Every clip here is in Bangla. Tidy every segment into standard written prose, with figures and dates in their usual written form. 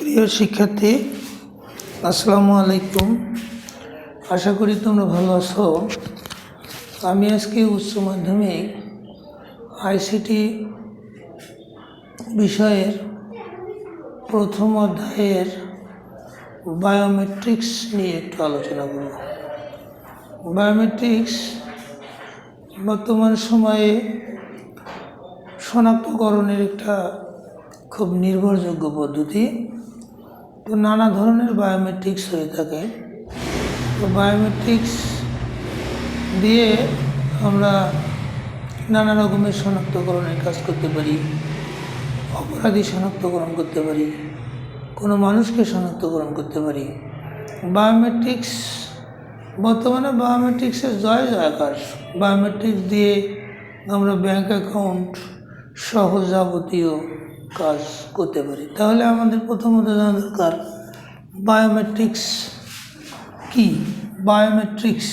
প্রিয় শিক্ষার্থী, আসসালামু আলাইকুম। আশা করি তোমরা ভালো আছো। আমি আজকে উচ্চ মাধ্যমিক আইসিটি বিষয়ের প্রথম অধ্যায়ের বায়োমেট্রিক্স নিয়ে একটু আলোচনা করব। বায়োমেট্রিক্স বর্তমান সময়ে শনাক্তকরণের একটা খুব নির্ভরযোগ্য পদ্ধতি। তো নানা ধরনের বায়োমেট্রিক্স হয়ে থাকে। তো বায়োমেট্রিক্স দিয়ে আমরা নানা রকমের শনাক্তকরণের কাজ করতে পারি। অপরাধী শনাক্তকরণ করতে পারি, কোনো মানুষকে শনাক্তকরণ করতে পারি। বায়োমেট্রিক্স বর্তমানে বায়োমেট্রিক্সের জয় জয়কার। বায়োমেট্রিক্স দিয়ে আমরা ব্যাংক অ্যাকাউন্ট সহ যাবতীয় কাজ করতে পারি। তাহলে আমাদের প্রথমত জানা দরকার বায়োমেট্রিক্স কি। বায়োমেট্রিক্স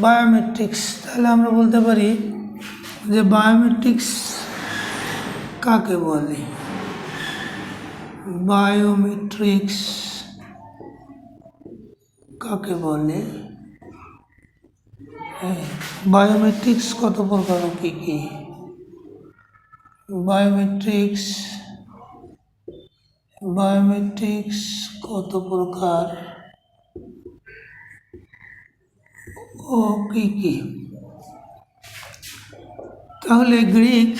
বায়োমেট্রিক্স তাহলে আমরা বলতে পারি যে বায়োমেট্রিক্স কাকে বলে। বায়োমেট্রিক্স কাকে বলে? বায়োমেট্রিক্স কত প্রকার ও কী কী? বায়োমেট্রিক্স কত প্রকার ও কী কী? তাহলে গ্রিক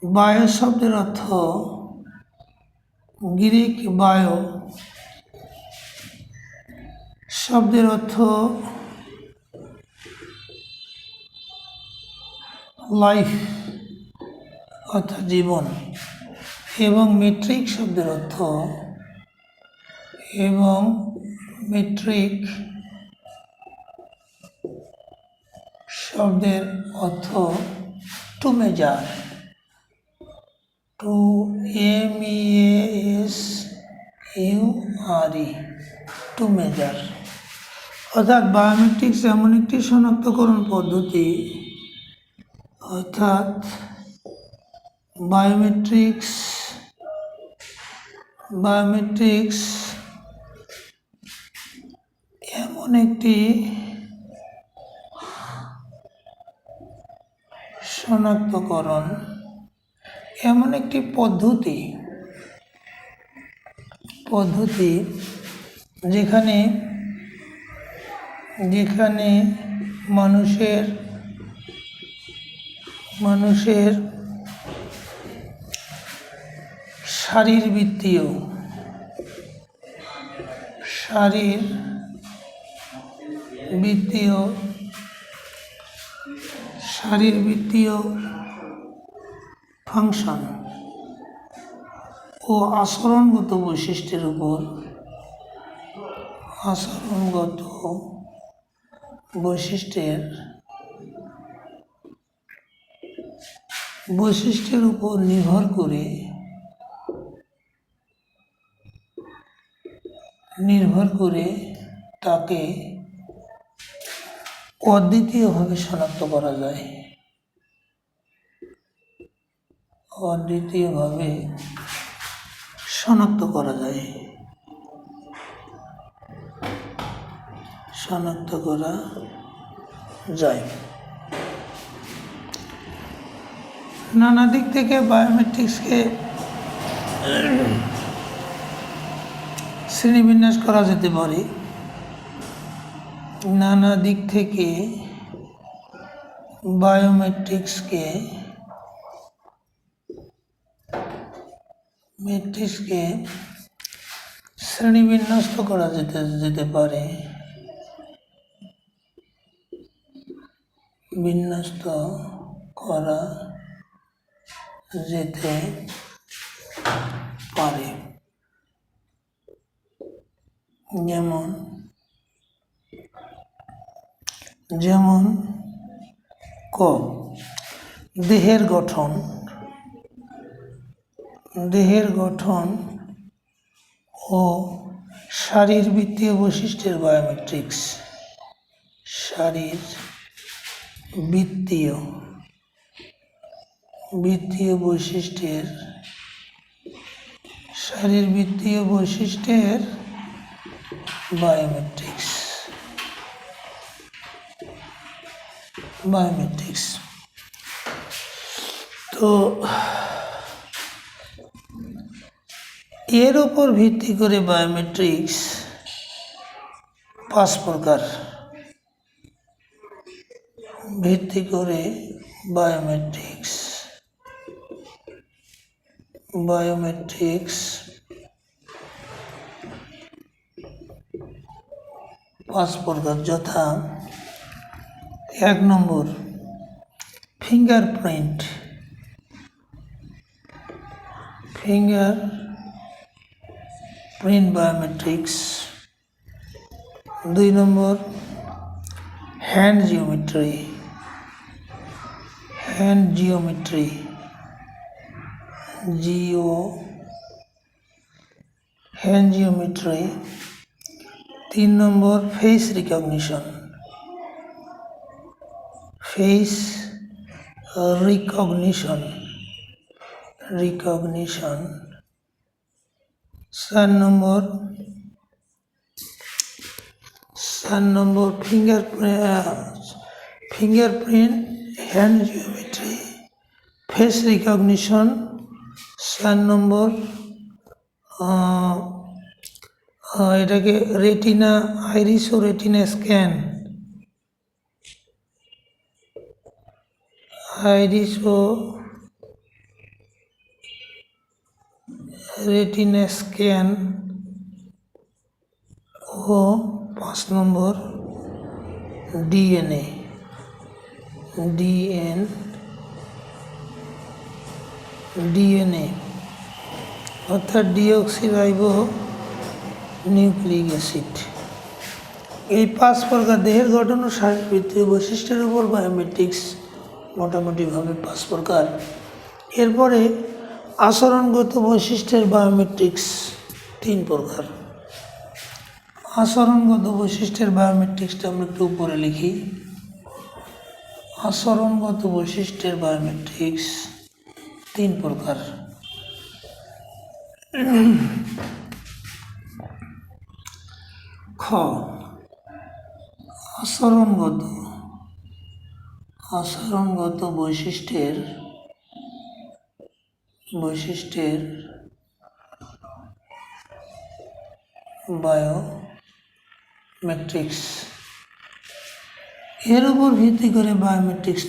বায়ো শব্দের অর্থ, গ্রিক বায়ো শব্দের অর্থ লাইফ অর্থাৎ জীবন, এবং মেট্রিক শব্দের অর্থ টু মেজার, টু মেজার। অর্থাৎ বায়োমেট্রিক্স এমন একটি শনাক্তকরণ পদ্ধতি, অর্থাৎ বায়োমেট্রিক্স এমন একটি শনাক্তকরণ, এমন একটি পদ্ধতি যেখানে মানুষের শারীরবৃত্তীয় ফাংশন ও আচরণগত বৈশিষ্ট্যের উপর নির্ভর করে তাকে অদ্বিতীয়ভাবে শনাক্ত করা যায়। নানা দিক থেকে বায়োমেট্রিক্সকে শ্রেণীবিন্যাস করা যেতে পারে। নানা দিক থেকে বায়োমেট্রিক্সকে শ্রেণীবিন্যস্ত করা যেতে পারে। যেমন দেহের গঠন ও শারীরবৃত্তীয় বৈশিষ্ট্যের বায়োমেট্রিক্স। বৃত্তীয় বৈশিষ্ট্যের শারীরবৃত্তীয় বৈশিষ্ট্যের বায়োমেট্রিক্স। তো এর উপর ভিত্তি করে বায়োমেট্রিক্স 5 প্রকার। ভিত্তি করে বায়োমেট্রিক্স 5 প্রকার, যথা 1 নম্বর ফিঙ্গারপ্রিন্ট বায়োমেট্রিক্স। 2 নম্বর হ্যান্ড জিওমেট্রি। 3 নম্বর ফেস রিকগনিশন। 4 নম্বর fingerprint, hand geometry, face recognition. 4 নম্বর এটাকে রেটিনা, আইরিস ও রেটিনা স্ক্যান। ও 5 নম্বর ডিএনএ অর্থাৎ ডিঅক্সিরাইবো নিউক্লিক অ্যাসিড। এই 5 প্রকার দেহের গঠন ও শারীরবৃত্তীয় বৈশিষ্ট্যের উপর বায়োমেট্রিক্স মোটামুটিভাবে 5 প্রকার। এরপরে আচরণগত বৈশিষ্ট্যের বায়োমেট্রিক্স 3 প্রকার। আচরণগত বৈশিষ্ট্যের বায়োমেট্রিক্সটা আমরা একটু উপরে লিখি। আচরণগত বৈশিষ্ট্যের বায়োমেট্রিক্স 3 প্রকার। খ, আচরণগত বৈশিষ্ট্যের বায়োমেট্রিক্স। এর উপর ভিত্তি করে বায়োমেট্রিক্স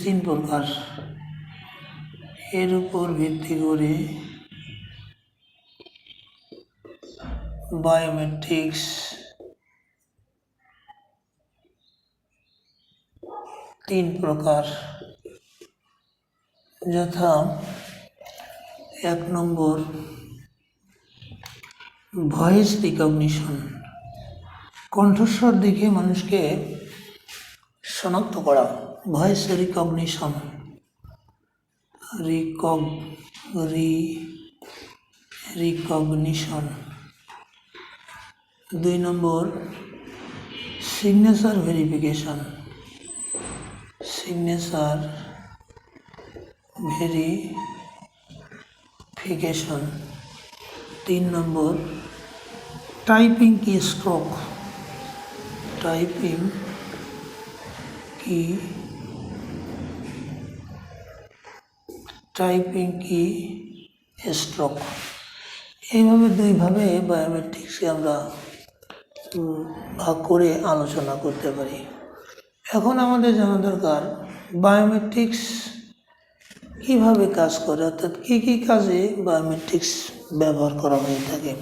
3 প্রকার। যথা 1 নম্বর ভয়েস রিকগনিশন, কণ্ঠস্বর দেখে মানুষকে শনাক্ত করা। Voice recognition. 2 নম্বর সিগনেচার ভেরিফিকেশন। 3 নম্বর টাইপিং কি স্ট্রোক। এইভাবে 2 ভাবে বায়োমেট্রিক্সকে আমরা ভাগ করে আলোচনা করতে পারি। এখন আমাদের জানা দরকার বায়োমেট্রিক্স কিভাবে কাজ করে, অর্থাৎ কী কাজে বায়োমেট্রিক্স ব্যবহার করা হয়ে থাকে।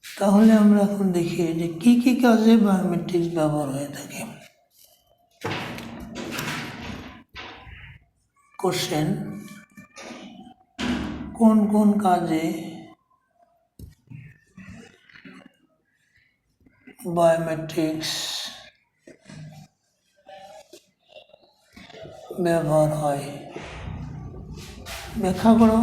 তাহলে আমরা এখন দেখি যে কী কাজে বায়োমেট্রিক্স ব্যবহার হয়ে থাকে। কোশ্চেন: কোন কাজে বায়োমেট্রিক্স ব্যবহার হয়? ব্যাখ্যা করো।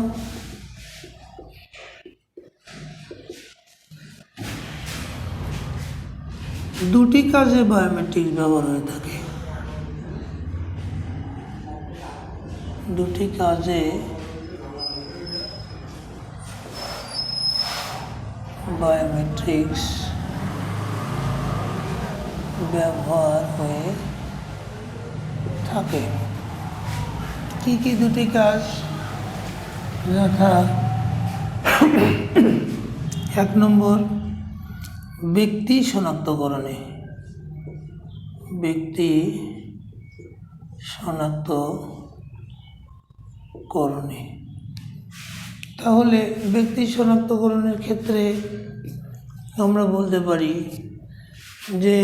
দুটি কাজে বায়োমেট্রিক্স ব্যবহার হয়ে থাকে। দুটি কাজে বায়োমেট্রিক্স ব্যবহার হয়ে থাকে। কি কি দুটি কাজ? যথা 1 নম্বর ব্যক্তি শনাক্তকরণে, ব্যক্তি শনাক্তকরণে। তাহলে ব্যক্তি শনাক্তকরণের ক্ষেত্রে আমরা বলতে পারি যে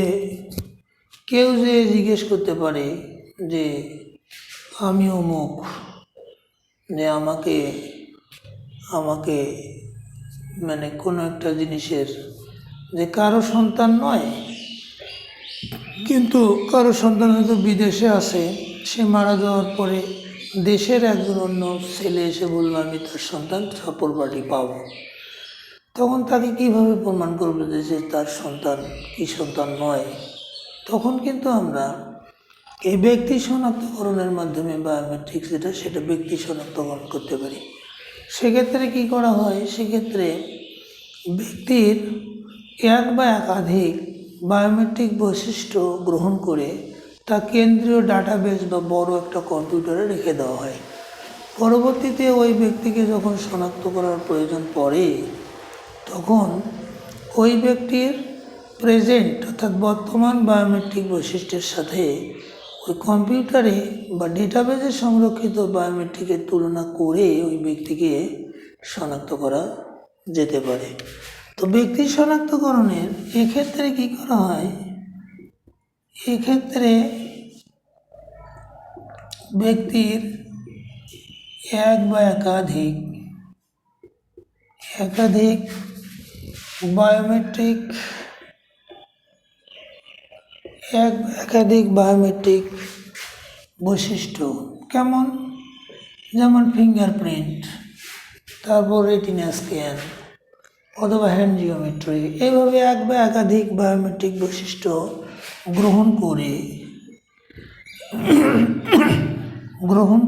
কেউ যে জিজ্ঞেস করতে পারে যে আমি অমুক, যে আমাকে মানে কোনো একটা জিনিসের, যে কারো সন্তান নয় কিন্তু কারো সন্তান হয়তো বিদেশে আছে, সে মারা যাওয়ার পরে দেশের একজন অন্য ছেলে এসে বলল আমি তার সন্তান প্রপার্টি পাবো, তখন তাকে কিভাবে প্রমাণ করবে যে সে তার সন্তান কি সন্তান নয়? তখন কিন্তু আমরা এই ব্যক্তি শনাক্তকরণের মাধ্যমে বায়োমেট্রিক্স সেটা ব্যক্তি শনাক্তকরণ করতে পারি। সেক্ষেত্রে কি করা হয়? সেক্ষেত্রে ব্যক্তির এক বা একাধিক বায়োমেট্রিক বৈশিষ্ট্য গ্রহণ করে তা কেন্দ্রীয় ডাটাবেস বা বড় একটা কম্পিউটারে রেখে দেওয়া হয়। পরবর্তীতে ওই ব্যক্তিকে যখন শনাক্ত করার প্রয়োজন পড়ে তখন ওই ব্যক্তির প্রেজেন্ট অর্থাৎ বর্তমান বায়োমেট্রিক বৈশিষ্ট্যের সাথে ওই কম্পিউটারে বা ডেটাবেসে সংরক্ষিত বায়োমেট্রিকের তুলনা করে ওই ব্যক্তিকে শনাক্ত করা যেতে পারে। তো ব্যক্তি শনাক্তকরণের এক্ষেত্রে কি করা হয়? এক্ষেত্রে ব্যক্তির এক বা একাধিক বায়োমেট্রিক বৈশিষ্ট্য, কেমন? যেমন ফিঙ্গারপ্রিন্ট, তারপর রেটিনা স্ক্যান অথবা হ্যান্ড জিওমেট্রি, এইভাবে এক বা একাধিক বায়োমেট্রিক বৈশিষ্ট্য গ্রহণ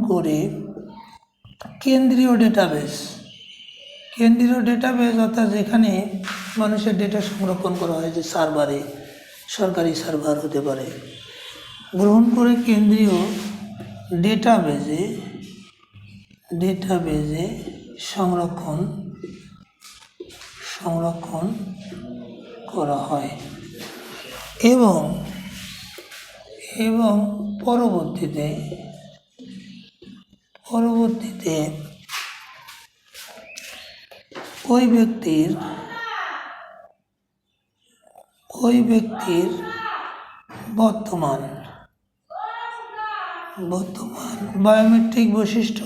করে কেন্দ্রীয় ডেটাবেস অর্থাৎ যেখানে মানুষের ডেটা সংরক্ষণ করা হয়, যে সার্ভারে, সরকারি সার্ভার হতে পারে, গ্রহণ করে কেন্দ্রীয় ডেটাবেসে সংরক্ষণ করা হয় এবং পরবর্তীতে ওই ব্যক্তির বর্তমান বায়োমেট্রিক বৈশিষ্ট্য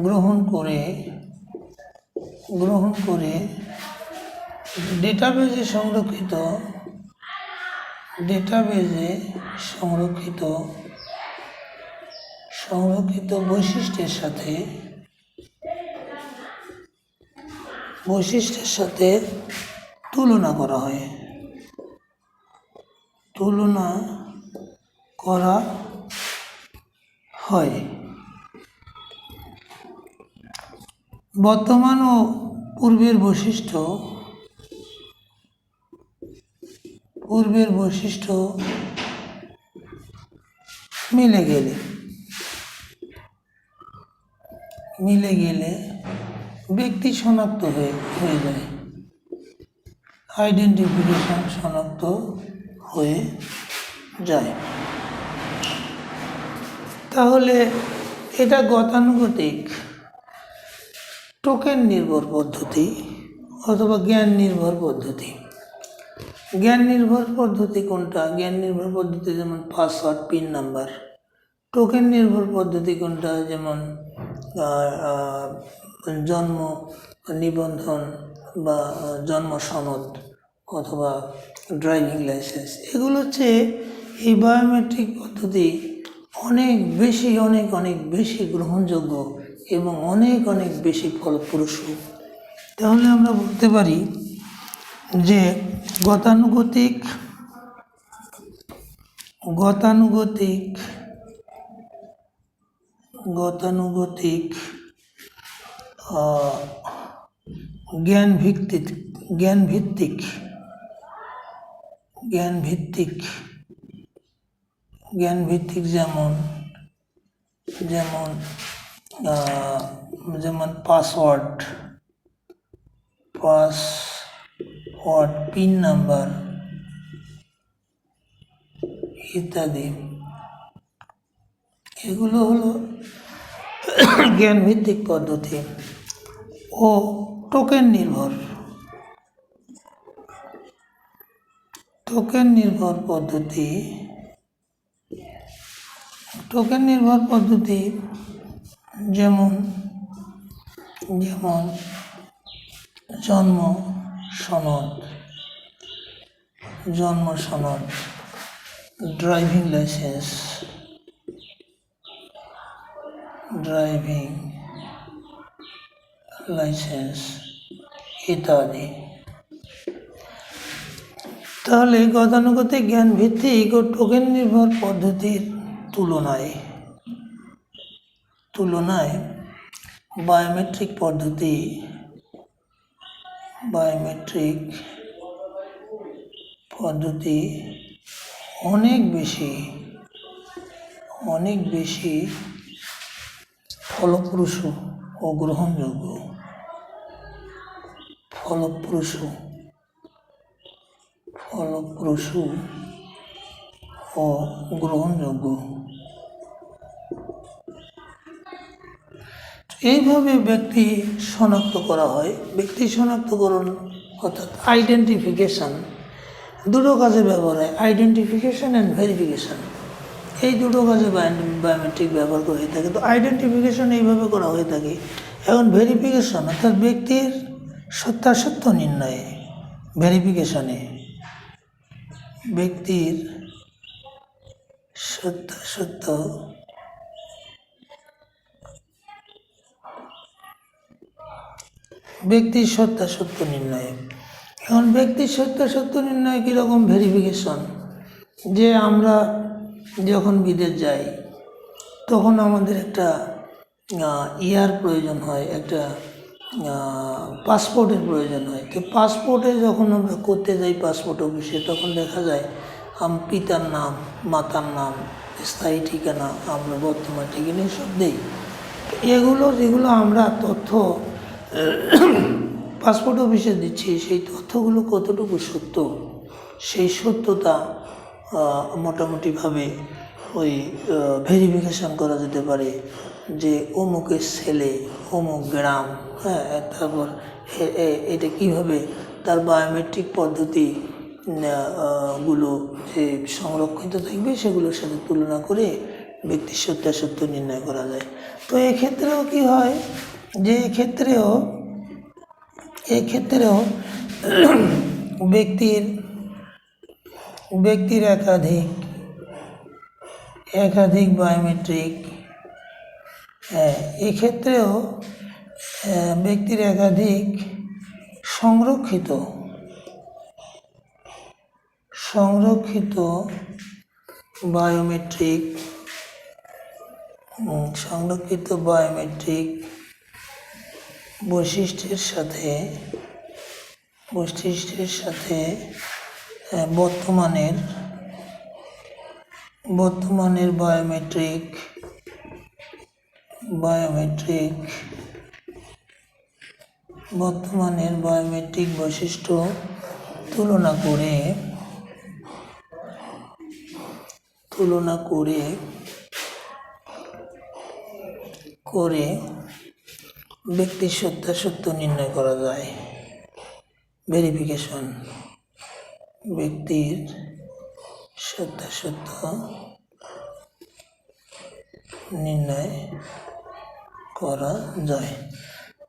গ্রহণ করে ডেটাবেসে সংরক্ষিত বৈশিষ্ট্যের সাথে তুলনা করা হয়। বর্তমান ও পূর্বের বৈশিষ্ট্য মিলে গেলে ব্যক্তি শনাক্ত হয়ে যায়, আইডেন্টিফিকেশন শনাক্ত হয়ে যায়। তাহলে এটা গতানুগতিক টোকেন নির্ভর পদ্ধতি অথবা জ্ঞান নির্ভর পদ্ধতি। জ্ঞান নির্ভর পদ্ধতি কোনটা? জ্ঞান নির্ভর পদ্ধতি যেমন পাসওয়ার্ড, পিন নাম্বার। টোকেন নির্ভর পদ্ধতি কোনটা? যেমন জন্ম নিবন্ধন বা জন্ম সনদ অথবা ড্রাইভিং লাইসেন্স। এগুলো হচ্ছে এই বায়োমেট্রিক পদ্ধতি অনেক বেশি গ্রহণযোগ্য এবং অনেক বেশি ফলপ্রসূ। তাহলে আমরা বলতে পারি যে গতানুগতিক গতানুগতিক গতানুগতিক জ্ঞানভিত্তিক জ্ঞানভিত্তিক জ্ঞানভিত্তিক জ্ঞানভিত্তিক যেমন যেমন যেমন পাসওয়ার্ড পিন নাম্বার ইত্যাদি, এগুলো হলো জ্ঞানভিত্তিক পদ্ধতি ও টোকেন নির্ভর পদ্ধতি যেমন জন্ম সনদ, ড্রাইভিং লাইসেন্স ইত্যাদি। তাহলে গতানুগতিক জ্ঞান ভিত্তিক ও টোকেন নির্ভর পদ্ধতির তুলনায় বায়োমেট্রিক পদ্ধতি অনেক বেশি ফলপ্রসূ ও গ্রহণযোগ্য। এইভাবে ব্যক্তি শনাক্ত করা হয়। ব্যক্তি শনাক্তকরণ অর্থাৎ আইডেন্টিফিকেশন দুটো কাজে ব্যবহার হয়, আইডেন্টিফিকেশন অ্যান্ড ভেরিফিকেশন। এই দুটো কাজে বায়োমেট্রিক ব্যবহার করা হয়ে থাকে। তো আইডেন্টিফিকেশন এইভাবে করা হয়ে থাকে। এখন ভেরিফিকেশন অর্থাৎ ব্যক্তির সত্যাসত্য নির্ণয়ে, ভেরিফিকেশনে ব্যক্তির সত্যাসত্য নির্ণয়ে। এখন ব্যক্তির সত্যাসত্য নির্ণয় কীরকম ভেরিফিকেশন, যে আমরা যখন বিদেশ যাই তখন আমাদের একটা প্রয়োজন হয়, একটা পাসপোর্টের প্রয়োজন হয়। তো পাসপোর্টে যখন আমরা করতে যাই পাসপোর্ট অফিসে, তখন দেখা যায় পিতার নাম, মাতার নাম, স্থায়ী ঠিকানা, আমরা বর্তমান ঠিকানা সব দেই। যেগুলো আমরা তথ্য পাসপোর্ট অফিসে দিচ্ছি, সেই তথ্যগুলো কতটুকু সত্য, সেই সত্যতা মোটামুটিভাবে ওই ভেরিফিকেশন করা যেতে পারে যে অমুকের ছেলে, অমুক গ্রাম, হ্যাঁ। তারপর এটা কীভাবে তার বায়োমেট্রিক পদ্ধতি গুলো যে সংরক্ষিত থাকবে সেগুলোর সাথে তুলনা করে ব্যক্তির সত্যাসত্য নির্ণয় করা যায়। তো এক্ষেত্রেও কি হয় যে এক্ষেত্রেও ব্যক্তির একাধিক বায়োমেট্রিক, এক্ষেত্রেও ব্যক্তির একাধিক সংরক্ষিত বায়োমেট্রিক বৈশিষ্ট্যের সাথে বর্তমানের বায়োমেট্রিক বৈশিষ্ট্য তুলনা করে ব্যক্তির সত্যাসত্য নির্ণয় করা যায়। ভেরিফিকেশন, ব্যক্তির সত্যাসত্য নির্ণয় করা যায়।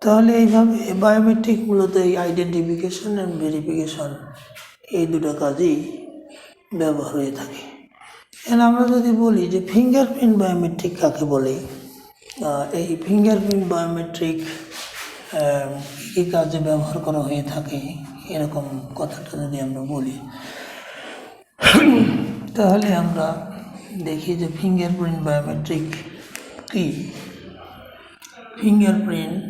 তাহলে এইভাবে বায়োমেট্রিক মূলত এই আইডেন্টিফিকেশন অ্যান্ড ভেরিফিকেশন এই দুটো কাজেই ব্যবহার হয়ে থাকে। এখন আমরা যদি বলি যে ফিঙ্গারপ্রিন্ট বায়োমেট্রিক কাকে বলে, এই ফিঙ্গারপ্রিন্ট বায়োমেট্রিক কী কাজে ব্যবহার করা হয়ে থাকে, এরকম কথাটা যদি আমরা বলি, তাহলে আমরা দেখি যে ফিঙ্গারপ্রিন্ট বায়োমেট্রিক কি। ফিঙ্গারপ্রিন্ট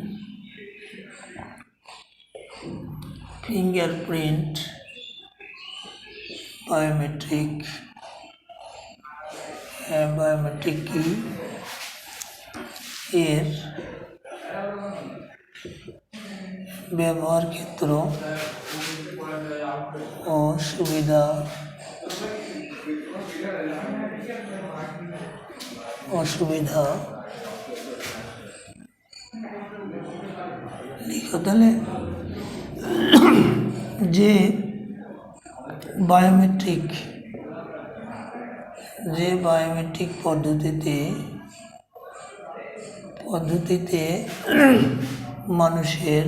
বায়োমেট্রিক কি, এর ব্যবহার ক্ষেত্র ও সুবিধা অসুবিধা লিখো। তাহলে যে বায়োমেট্রিক পদ্ধতিতে মানুষের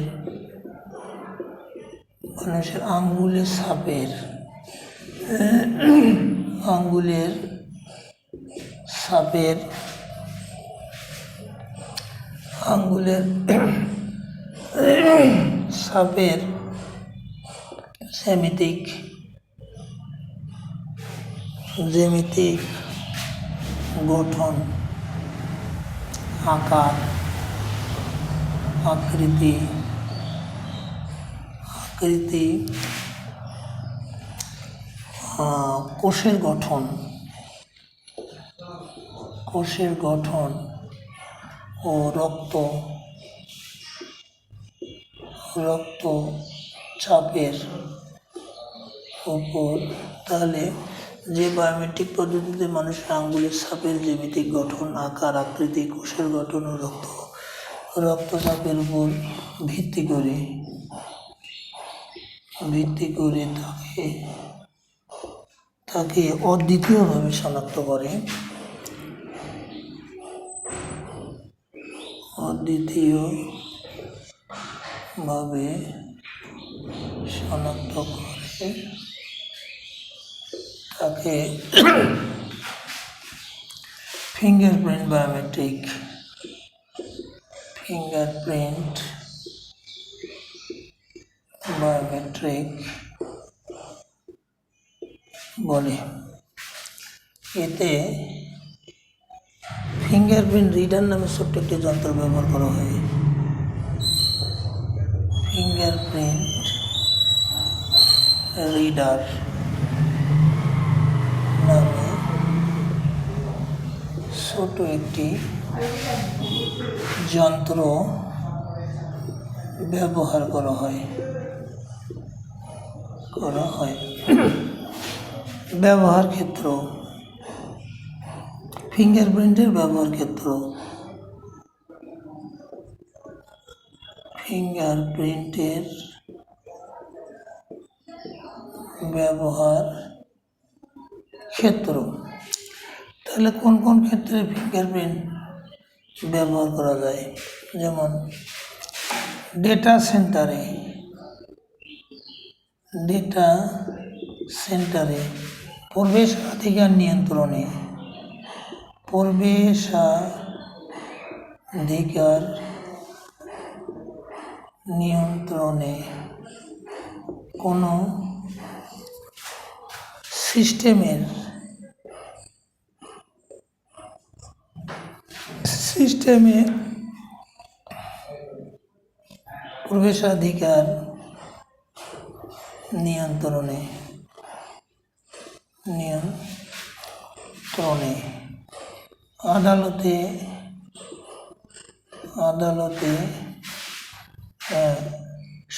আঙ্গুলের ছাপের জ্যামিতিক গঠন, আকার, আকৃতি, কোষের গঠন ও রক্তচাপের উপর। তাহলে যে বায়োমেট্রিক পদ্ধতিতে মানুষের আঙ্গুলের ছাপের জ্যামিতিক গঠন, আকার, আকৃতি, কোষের গঠন ও রক্তচাপের উপর ভিত্তি করে তাকে অদ্বিতীয়ভাবে শনাক্ত করে। তাকে ফিঙ্গারপ্রিন্ট বায়োমেট্রিক বলে। এতে ফিঙ্গারপ্রিন্ট রিডার নামে ছোট্ট একটি যন্ত্র ব্যবহার করা হয়। ফিঙ্গারপ্রিন্ট রিডার নামে ছোট একটি যন্ত্র ব্যবহার করা হয়। ব্যবহার ক্ষেত্র, ফিঙ্গারপ্রিন্টের ব্যবহার ক্ষেত্র। তাহলে কোন কোন ক্ষেত্রে ফিঙ্গারপ্রিন্ট ব্যবহার করা যায়? যেমন ডেটা সেন্টারে প্রবেশাধিকার নিয়ন্ত্রণে কোনো সিস্টেমে প্রবেশাধিকার নিয়ন্ত্রণে আদালতে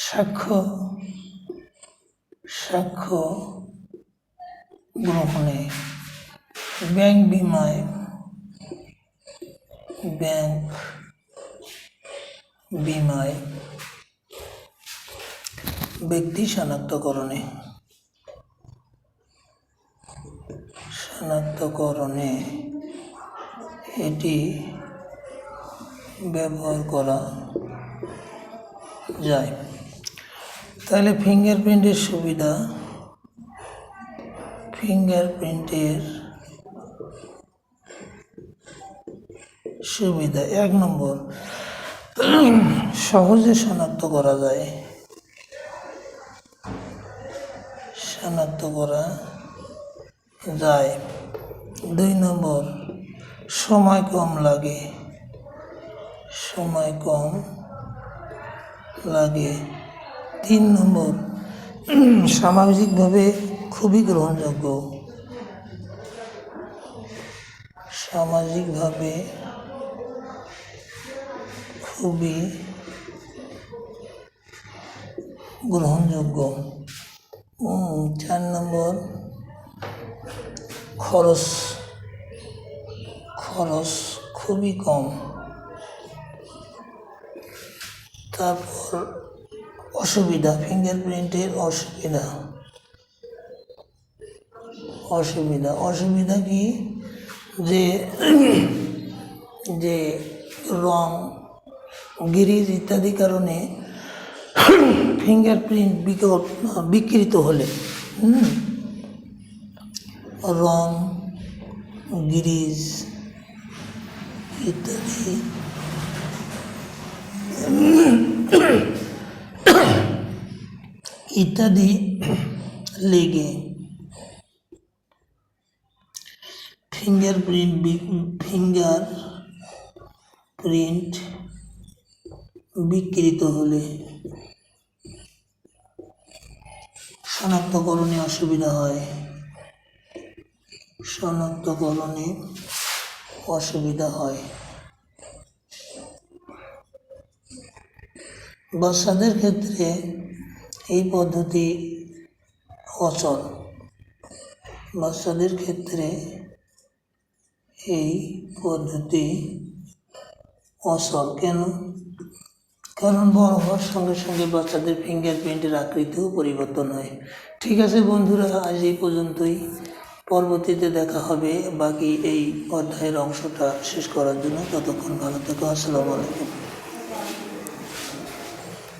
সাক্ষ্য গ্রহণে, ব্যাংক বিমায়, ব্যক্তি শনাক্তকরণে এটি ব্যবহার করা যায়। তাহলে ফিঙ্গারপ্রিন্টের সুবিধা, এক নম্বর, সহজে শনাক্ত করা যায়। শনাক্ত করা যায়। 2 নম্বর, সময় কম লাগে। সময় কম লাগে। 3 নম্বর, সামাজিকভাবে খুবই গ্রহণযোগ্য। সামাজিকভাবে খুবই গ্রহণযোগ্য। 4 নম্বর, খরচ খুবই কম। তারপর অসুবিধা, ফিঙ্গারপ্রিন্টের অসুবিধা কি, যে রং, গিরিজ ইত্যাদি কারণে ফিঙ্গারপ্রিন্ট বিকৃত হলে রং, গিরিজ ইত্যাদি লেগে ফিঙ্গারপ্রিন্ট বিকৃত হলে শনাক্তকরণে অসুবিধা হয়। বাচ্চাদের ক্ষেত্রে এই পদ্ধতি অচল। কেন? কারণ বড় হওয়ার সঙ্গে সঙ্গে বাচ্চাদের ফিঙ্গারপ্রিন্টের আকৃতিও পরিবর্তন হয়। ঠিক আছে বন্ধুরা, আজ এই পর্যন্তই। পরবর্তীতে দেখা হবে বাকি এই অধ্যায়ের অংশটা শেষ করার জন্য। ততক্ষণ ভালো থেকো। আসসালামু আলাইকুম।